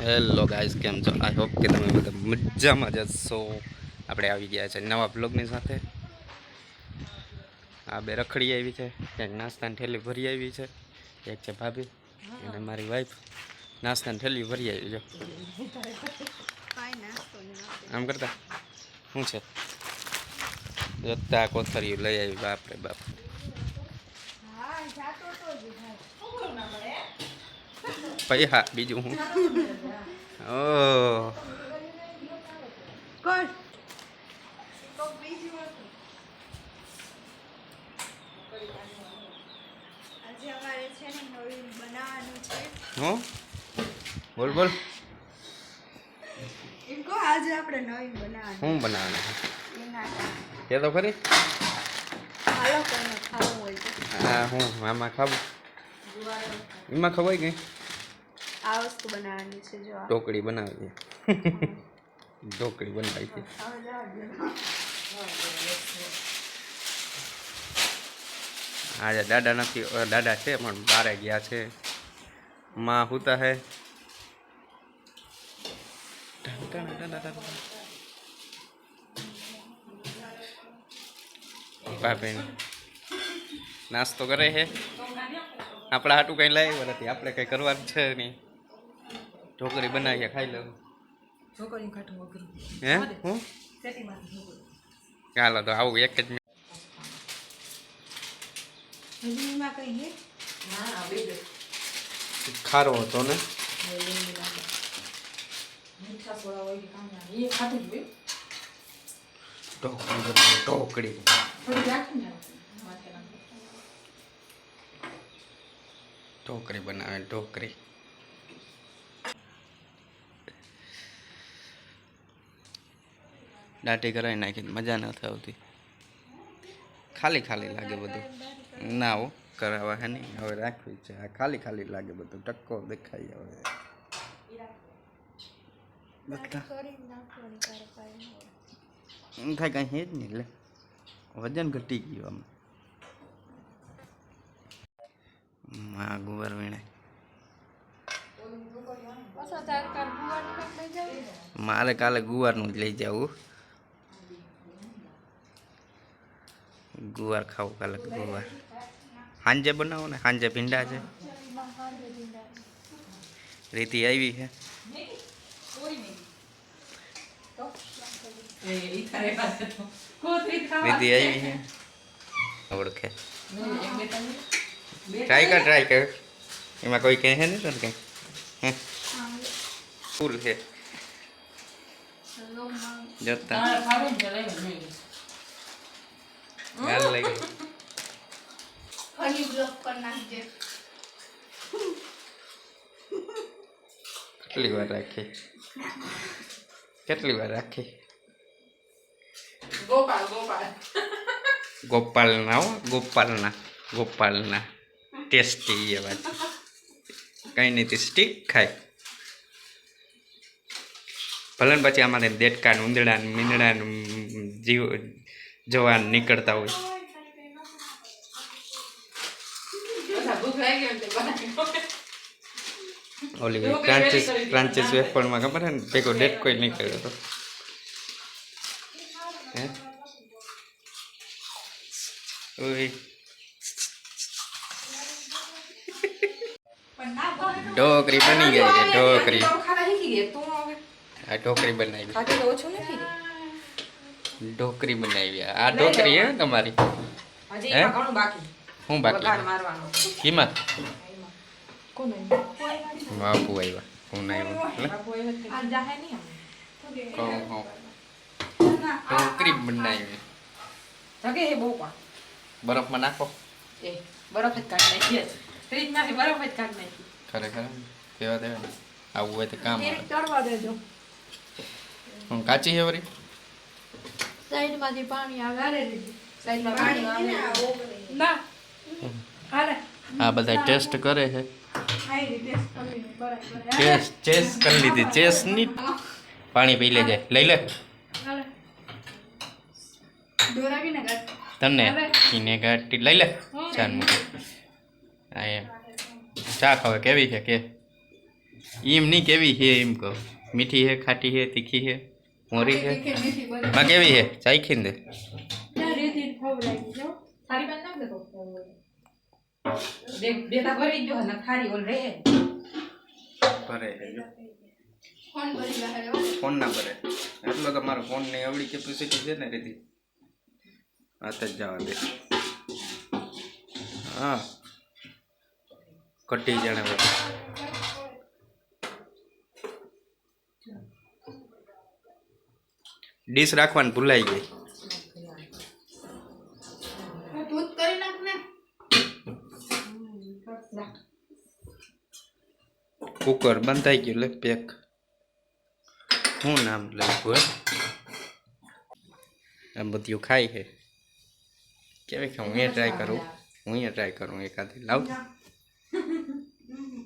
Hello guys, કેમ છો? I hope કે તમે બધા મજામાં જ હશો. આપણે આવી ગયા છે નવા બ્લોગની સાથે. આ બે રખડી આવી છે, ક્યાંક નાસ્તાની થેલી ભરી આવી છે. એક છે ભાભી અને મારી વાઈફ. નાસ્તાની થેલી ભરી આવી જો. આમ કરતા શું છે? જોતા કોથળીઓ લઈ આવી, બાપ રે બાપ. પૈસા બીજું હું. ઓહ, હું બોલ બોલ. આજે આપણે નવીન બનાવવાનું. શું બનાવવાનું છે એ તો ખરી. હાલો કોને ખાવું હોય તો. હા, હું આમાં ખાવું. એમાં ખવાય ગઈ. આ વસ્તુ બનાવવાની છે જો. ઢોકળી બનાવી છે. ઢોકળી બનાવી છે. આજે દાદા નથી, દાદા છે પણ બારે ગયા છે. માં હુતા હે. ભાભી નાસ્તો કરે છે. આપણા હાટું કઈ લાવ્યો નથી, આપણે કઈ કરવાનું છે નહીં. ઢોકળી બનાવીએ, ખાઈ લેવું. હે હું ચાલો તો આવું એક જ ખારો હતો ને. ઢોકળી ઢોકળી બનાવે, ઢોકળી. દાઢી કરાવી નાખી, મજા નથી આવતી. ખાલી ખાલી લાગે બધું. ના હો, કરાવવા હે નહીં, હવે રાખવી છે. આ ખાલી ખાલી લાગે બધું, ટક્કો દેખાય. હવે થાય કઈ હે જ નહીં, એટલે વજન ઘટી ગયું આમાં. ગુવાર વીણે મારે કાલે ગુવારનું જ લઈ જવું. ગુવાર ખાવું કાલે. ગુવાર સાંજે બનાવો ને, સાંજે ભીંડા છે. રીતિ આવી છે. રીતિ આવી છે, ઓળખે. ટ્રાય કર. એમાં કોઈ કહે નહીં તને કઈ. હે ફૂલ છે જોતા ગાલ લઈ ગઈ. કેટલી વાર રાખી, કેટલી વાર રાખી. ગોપાલના હો, ગોપાલના ટેસ્ટી એ વાત. કઈ નહીં, સ્ટીક ખાય ભલે ને. પછી આમાં દેડકા ઉંદરડા મીંદડા જીવ જવાન નીકળતા હોય. ઓલી ફ્રાન્ચીસ વેફરમાં ખબર છે ને, ભેગો ડેટ કોઈ નીકળ્યો હતો. હે ઢોકરી બની ગઈ છે. ઢોકરી આ ઢોકરી બનાવી. ઢોકરી બનાવી. આ ઢોકરી હે તમારી. હે હું બાકી કિંમત બાપુ આવ્યા. હું આવ્યો ઢોકરી બનાવી. બરફમાં નાખો. બરફ જ કાઢી નાખીએ, ફ્રીજમાંથી બરફ જ કાઢી નાખી. ખરેખર કેવા દેવા આવું હોય તો કામ આવે. તળવા દેજો. હું કાચી છે વરી. સાઈડમાંથી પાણી આવે. સાઈડમાં પાણી ના હાલે. આ બધા ટેસ્ટ કરે છે. ચેસ કરી લીધી. ચેસ ની પાણી પી લેજે. લઈ લે તને એને ગાંઠી લઈ લે. ચાલ મૂકી. આ એમ ચા ખાવે કેવી છે કે એમ નહીં કેવી છે એમ કહો મીઠી છે ખાટી છે તીખી છે મોરી છે માં કેવી છે ચાખીને દે થાળી માં નાખ દેતો દેતા ભરી ગયો ને થાળી ઓલ રે ભરે છે જો ફોન ના ભરે એટલો તો મારો ફોન ની અવળી કેપેસિટી છે ને રીતિ વાત જ જવા દે હા કટી જાણે બધું ડીશ રાખવાનું ભૂલાઈ ગઈ કુકર બંધાઈ ગયું લે પેક હું નામ લખ્યું આ બધું ખાય છે કેવી ખાઉં હું ટ્રાય કરું એકાદી લાવ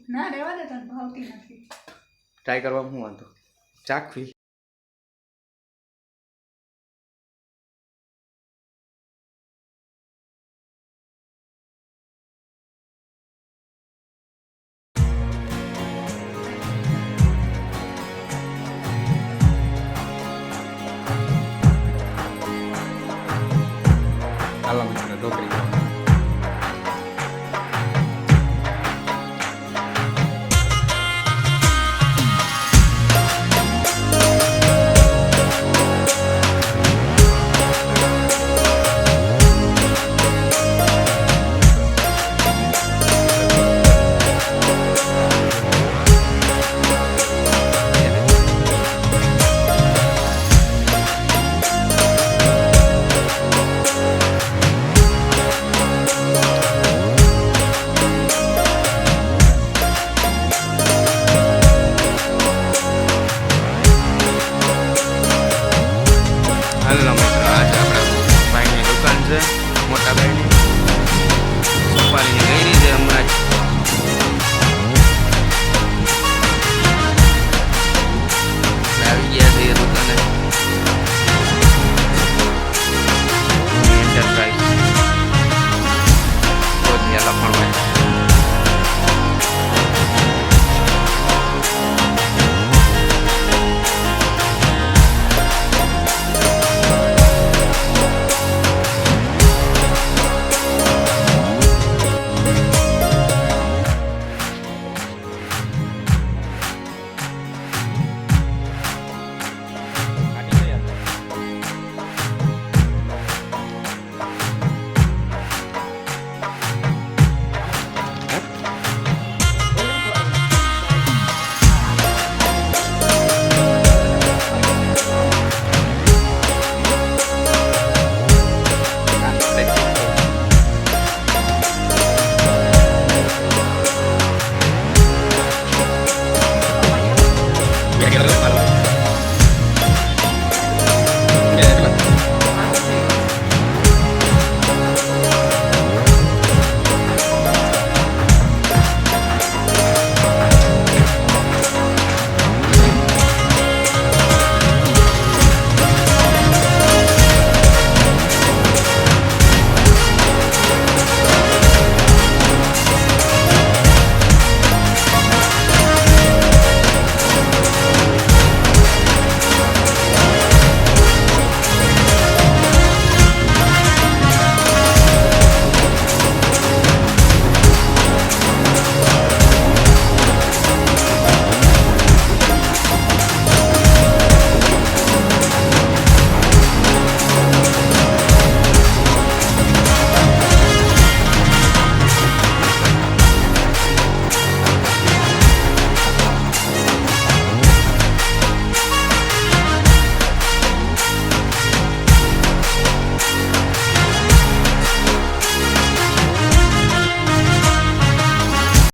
ના રેવા દે તને ભાવતી નથી ટ્રાય કરવા હું વાંધો ચાખવી